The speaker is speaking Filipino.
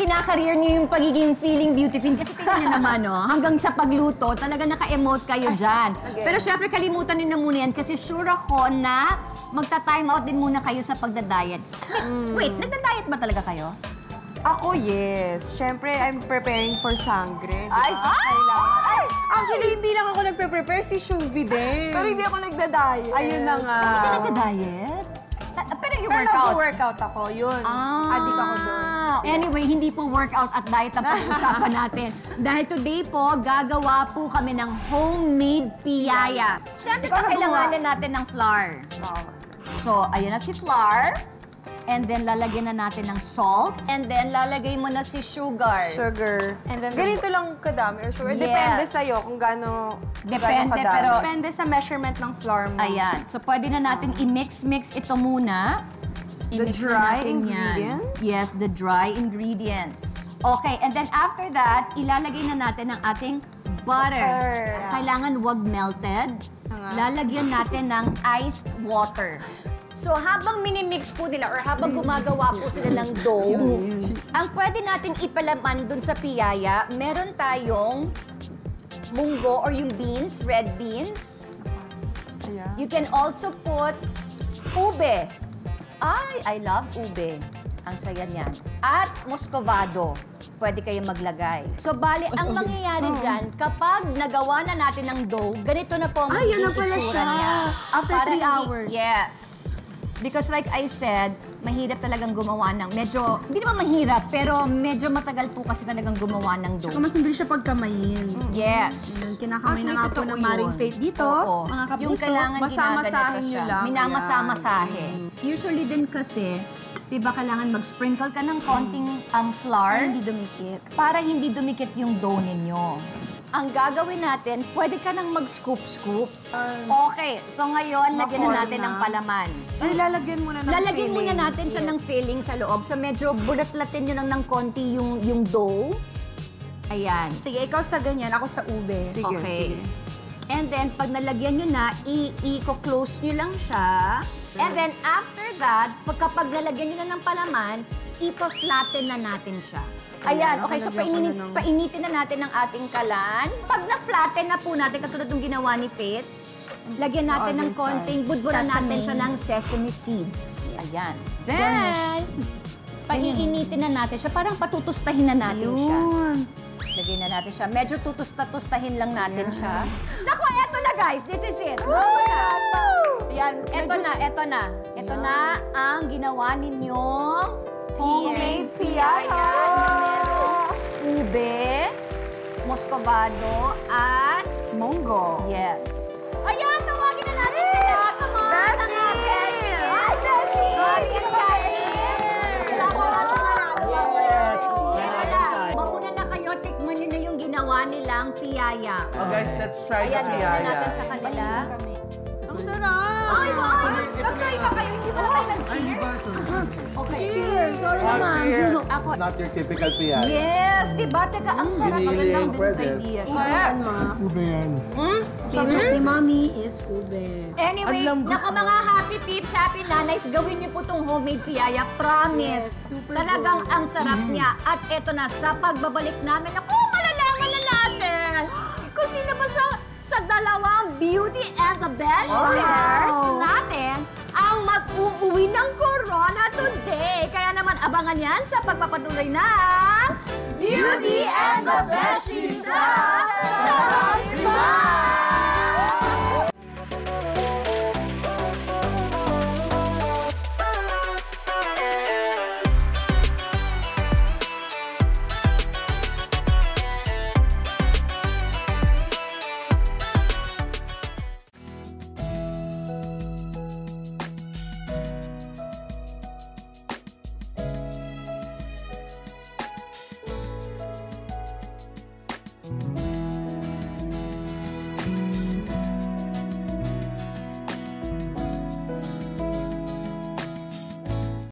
kinakareer niyo yung pagiging feeling beauty queen kasi tingnan niyo naman, no? Hanggang sa pagluto, talaga naka-emote kayo dyan. Pero syempre, kalimutan niyo na muna yan kasi sure ako na magta-time out din muna kayo sa pagda-diet. Wait, nagda-diet ba talaga kayo? Ako, yes. Siyempre, I'm preparing for sangre. Ay! Ay! Actually, hindi lang ako nagpe-prepare, si Shubi din. Pero hindi ako nagda-diet. Ayun na nga. Hindi ka nagda-diet? Pero you workout? Pero workout ako, yun. Adik ako doon. Anyway, hindi po workout at diet ang pag-usapan natin. Dahil today po, gagawa po kami ng homemade piyaya. Siyempre, kailanganin natin ng flour. So, ayan na si flour. And then, lalagyan na natin ng salt. And then, lalagay mo na si sugar. Sugar. And then, ganito lang kadami or sugar? Yes. Depende sa'yo kung gaano Depende, kadami. pero... Depende sa measurement ng flour mo. Ayan. So, pwede na natin i-mix ito muna. The dry ingredients? Yes, the dry ingredients. Okay, and then after that, ilalagay na natin ang ating butter. Kailangan wag melted. Lalagyan natin ng iced water. So, habang minimix po nila or habang gumagawa po sila ng dough, ang pwede natin ipalaman dun sa piyaya, meron tayong munggo or yung beans, red beans. You can also put ube. Ay, I love ube. Ang saya niyan. At muscovado. Pwede kayong maglagay. So, bali, ang mangyayari dyan, kapag nagawa na natin ng dough, ganito na po ang magiging itsura niya. After 3 hours. Yes. Because like I said, mahirap talagang gumawa ng, medyo, hindi naman mahirap, pero medyo matagal po kasi talagang gumawa ng dough. Saka mas mabilis siya pagkamayin. Yes. Kinakamay na nga po ng Maring Faith dito, mga kapuso. Yung kailangan masama-sahin nyo lang. Minamasa-masahe. Usually din kasi, diba kailangan mag-sprinkle ka ng konting flour Hindi dumikit. para hindi dumikit yung dough ninyo. Ang gagawin natin, pwede ka nang mag-scoop-scoop. Okay, so ngayon, lagyan na natin ng palaman. Ay, lalagyan muna ng Lalagyan filling. muna natin siya ng filling sa loob. So medyo bulat-latin nyo lang ng konti yung dough. Ayan. Sige, ikaw sa ganyan, ako sa ube. Sige, Okay. sige. And then, pag nalagyan nyo na, i-close nyo lang siya. And then, after that, kapag nalagyan nyo na ng palaman, ipa-flatten na natin siya. Ayan, okay, so painitin na natin ang ating kalan. Pag na-flatten na po natin, katulad ng ginawa ni Faith, lagyan natin ng konting, budburan natin siya ng sesame seeds. Ayan. Then, paiinitin na natin siya. Parang patutustahin na natin siya. Lagyan na natin siya. Medyo tutusta-tustahin lang natin siya. Naku, eto na guys. This is it. Yan, eto na, eto na. Ito na ang ginawa ninyong homemade piyaya na merong ube, muscovado, at Munggo. yes. Ayan, tawagin na natin sila. Come on, Beshi! mga Beshi! Ay, Beshi! Sorry, Beshi! Mauna na kayo, tikman nyo na yung ginawa nilang piyaya. Oh guys, let's try the Ayan, gawin na natin piyaya. sa kanila. Ang sarap! Ay, wow! Nag-try na kayo, hindi ba kayo nag-cheers? Okay. Cheers! Sorry Oh, naman. cheers. Ako, Not your typical piyaya. yes, diba? Teka, ang sarap. Giniling, Business pwede. idea siya. Ube yan. Favorite ni Mommy is ube. Anyway, naku mga happy tips, happy nanays, gawin niyo po itong homemade piyaya. Promise. Yes, super Talagang good. ang sarap niya. At eto na, sa pagbabalik namin, ako, malalaman na natin kung sino ba sa dalawang Beauty and the Besh pairs natin ang mag-uuwi ng corona today. Kaya naman, abangan yan sa pagpapatuloy ng Beauty and the Besh sa